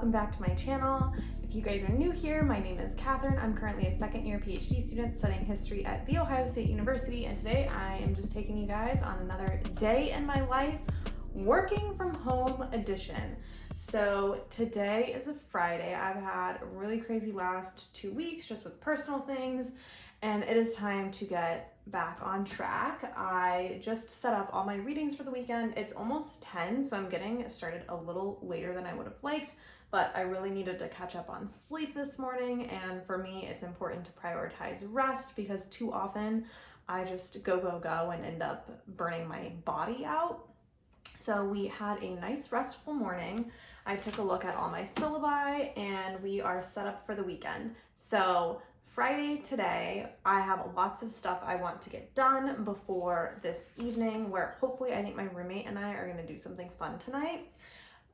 welcome back to my channel. If you guys are new here, my name is Katherine. I'm currently a second-year PhD student studying history at The Ohio State University, and today I am just taking you guys on another day in my life, working from home edition. So today is a Friday. I've had a really crazy last 2 weeks just with personal things, and it is time to get back on track. I just set up all my readings for the weekend. It's almost 10, so I'm getting started a little later than I would have liked, but I really needed to catch up on sleep this morning, and for me, it's important to prioritize rest because too often I just go and end up burning my body out. So we had a nice restful morning. I took a look at all my syllabi and we are set up for the weekend. So Friday today, I have lots of stuff I want to get done before this evening, where hopefully I think my roommate and I are gonna do something fun tonight.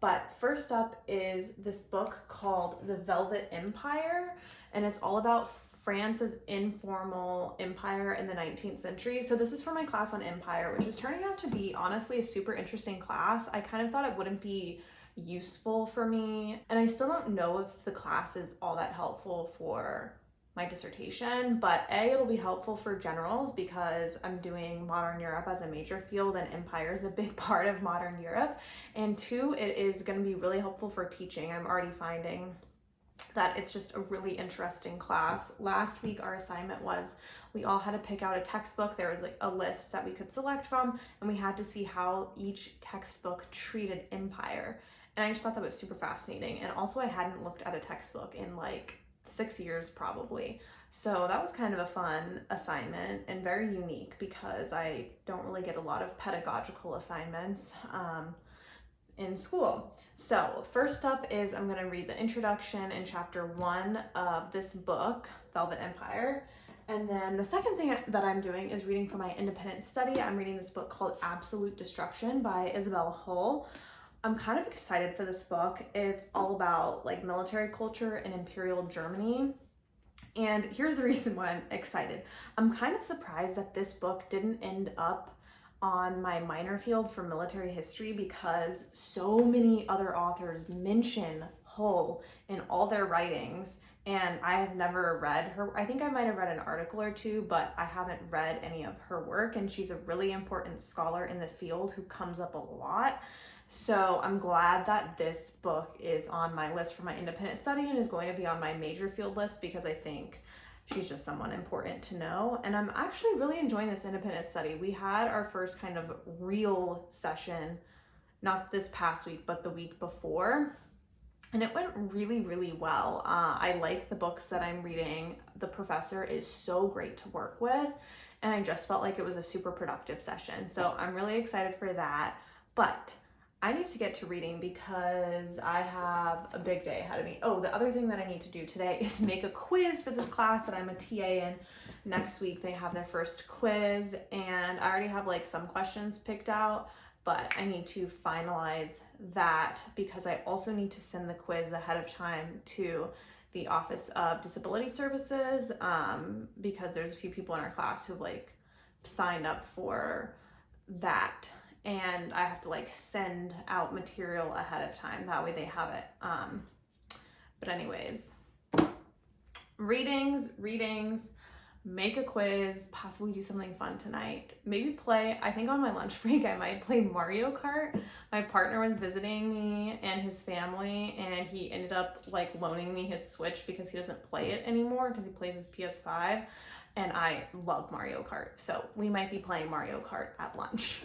But first up is this book called The Velvet Empire, and it's all about France's informal empire in the 19th century. So this is for my class on empire, which is turning out to be honestly a super interesting class. I kind of thought it wouldn't be useful for me, and I still don't know if the class is all that helpful for my dissertation, but A, it'll be helpful for generals because I'm doing modern Europe as a major field and empire is a big part of modern Europe. And two, it is going to be really helpful for teaching. I'm already finding that it's just a really interesting class. Last week, our assignment was we all had to pick out a textbook. There was like a list that we could select from, and we had to see how each textbook treated empire. And I just thought that was super fascinating. And also I hadn't looked at a textbook in like 6 years probably. So that was kind of a fun assignment and very unique because I don't really get a lot of pedagogical assignments in school. So first up is I'm going to read the introduction in chapter 1 of this book, Velvet Empire. And then the second thing that I'm doing is reading for my independent study. I'm reading this book called Absolute Destruction by Isabel Hull. I'm kind of excited for this book. It's all about like military culture in Imperial Germany. And here's the reason why I'm excited. I'm kind of surprised that this book didn't end up on my minor field for military history because so many other authors mention Hull in all their writings, and I have never read her. I think I might have read an article or two, but I haven't read any of her work, and she's a really important scholar in the field who comes up a lot. So I'm glad that this book is on my list for my independent study and is going to be on my major field list because I think she's just someone important to know. And I'm actually really enjoying this independent study. We had our first kind of real session, not this past week, but the week before. And it went really, really well. I like the books that I'm reading. The professor is so great to work with. And I just felt like it was a super productive session. So I'm really excited for that. But I need to get to reading because I have a big day ahead of me. Oh, the other thing that I need to do today is make a quiz for this class that I'm a TA in. Next week they have their first quiz, and I already have like some questions picked out, but I need to finalize that because I also need to send the quiz ahead of time to the Office of Disability Services because there's a few people in our class who like signed up for that. And I have to like send out material ahead of time. That way they have it. But anyways, readings, make a quiz, possibly do something fun tonight. Maybe play, I think on my lunch break, I might play Mario Kart. My partner was visiting me and his family, and he ended up like loaning me his Switch because he doesn't play it anymore because he plays his PS5. And I love Mario Kart. So we might be playing Mario Kart at lunch.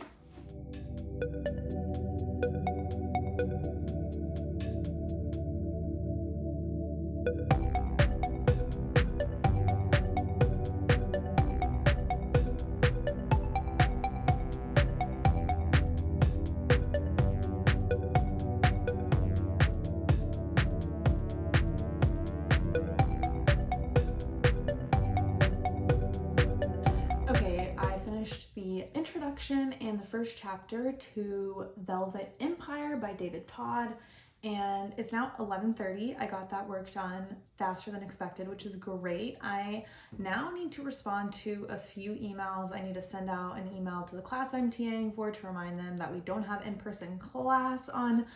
The introduction and the first chapter to Velvet Empire by David Todd, and it's now 11:30. I got that work done faster than expected, which is great. I now need to respond to a few emails. I need to send out an email to the class I'm TAing for to remind them that we don't have in-person class on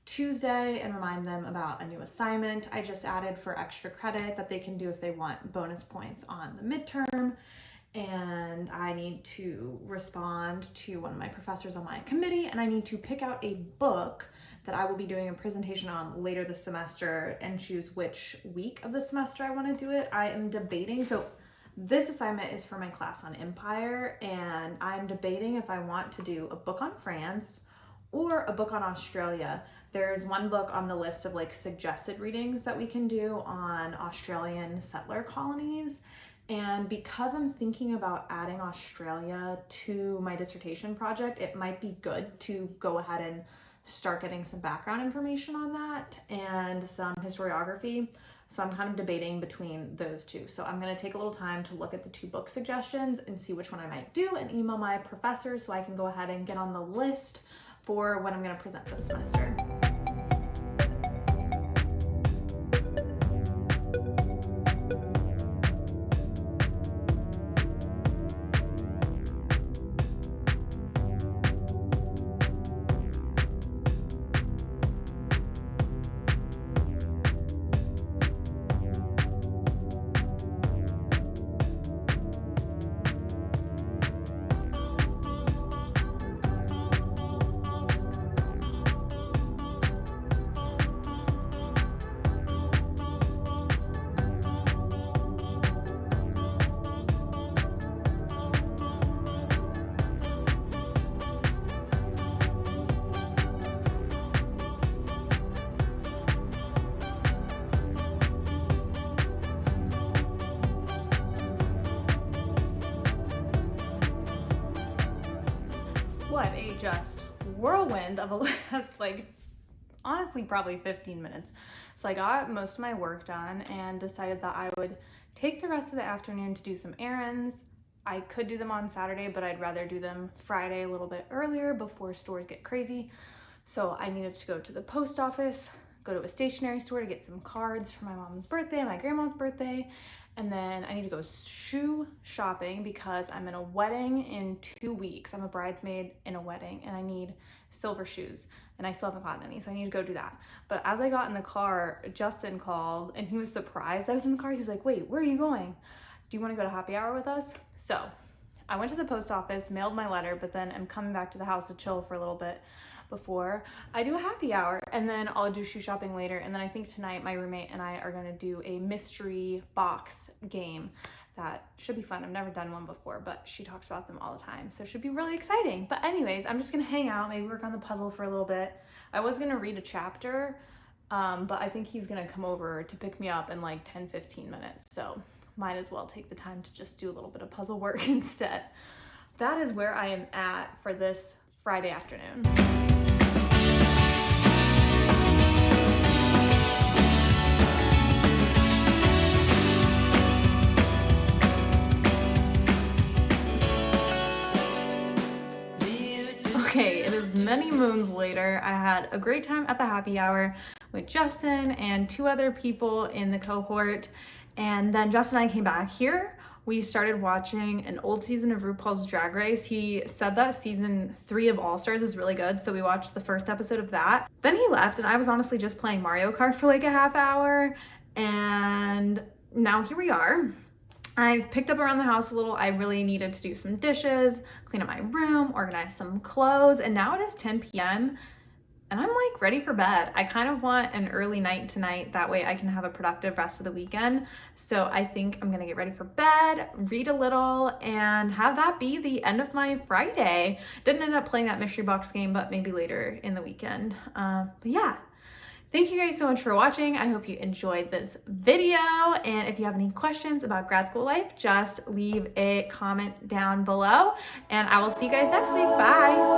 Tuesday and remind them about a new assignment I just added for extra credit that they can do if they want bonus points on the midterm. And I need to respond to one of my professors on my committee, and I need to pick out a book that I will be doing a presentation on later this semester and choose which week of the semester I want to do it. I am debating, so this assignment is for my class on empire, and I'm debating if I want to do a book on France or a book on Australia. There's one book on the list of like suggested readings that we can do on Australian settler colonies. And because I'm thinking about adding Australia to my dissertation project, it might be good to go ahead and start getting some background information on that and some historiography. So I'm kind of debating between those two. So I'm going to take a little time to look at the two book suggestions and see which one I might do and email my professor so I can go ahead and get on the list for when I'm going to present this semester. What a just whirlwind of a last, like, honestly, probably 15 minutes. So I got most of my work done and decided that I would take the rest of the afternoon to do some errands. I could do them on Saturday, but I'd rather do them Friday a little bit earlier before stores get crazy. So I needed to go to the post office, go to a stationery store to get some cards for my mom's birthday, my grandma's birthday, and then I need to go shoe shopping because I'm in a wedding in 2 weeks. I'm a bridesmaid in a wedding and I need silver shoes and I still haven't gotten any, so I need to go do that. But as I got in the car, Justin called and he was surprised I was in the car. He was like, wait, where are you going? Do you want to go to happy hour with us? So I went to the post office, mailed my letter, but then I'm coming back to the house to chill for a little bit before I do a happy hour, and then I'll do shoe shopping later. And then I think tonight my roommate and I are going to do a mystery box game that should be fun. I've never done one before, but she talks about them all the time, so it should be really exciting. But anyways, I'm just gonna hang out, maybe work on the puzzle for a little bit. I was gonna read a chapter, but I think he's gonna come over to pick me up in like 10-15 minutes, so might as well take the time to just do a little bit of puzzle work instead. That is where I am at for this Friday afternoon. Okay, it is many moons later. I had a great time at the happy hour with Justin and 2 other people in the cohort. And then Justin and I came back here. We started watching an old season of RuPaul's Drag Race. He said that season 3 of All Stars is really good, so we watched the first episode of that. Then he left, and I was honestly just playing Mario Kart for like a half hour. And now here we are. I've picked up around the house a little. I really needed to do some dishes, clean up my room, organize some clothes, and now it is 10 p.m. and I'm like ready for bed. I kind of want an early night tonight. That way I can have a productive rest of the weekend. So I think I'm gonna get ready for bed, read a little, and have that be the end of my Friday. Didn't end up playing that mystery box game, but maybe later in the weekend. But yeah. Thank you guys so much for watching. I hope you enjoyed this video. And if you have any questions about grad school life, just leave a comment down below. And I will see you guys next week. Bye.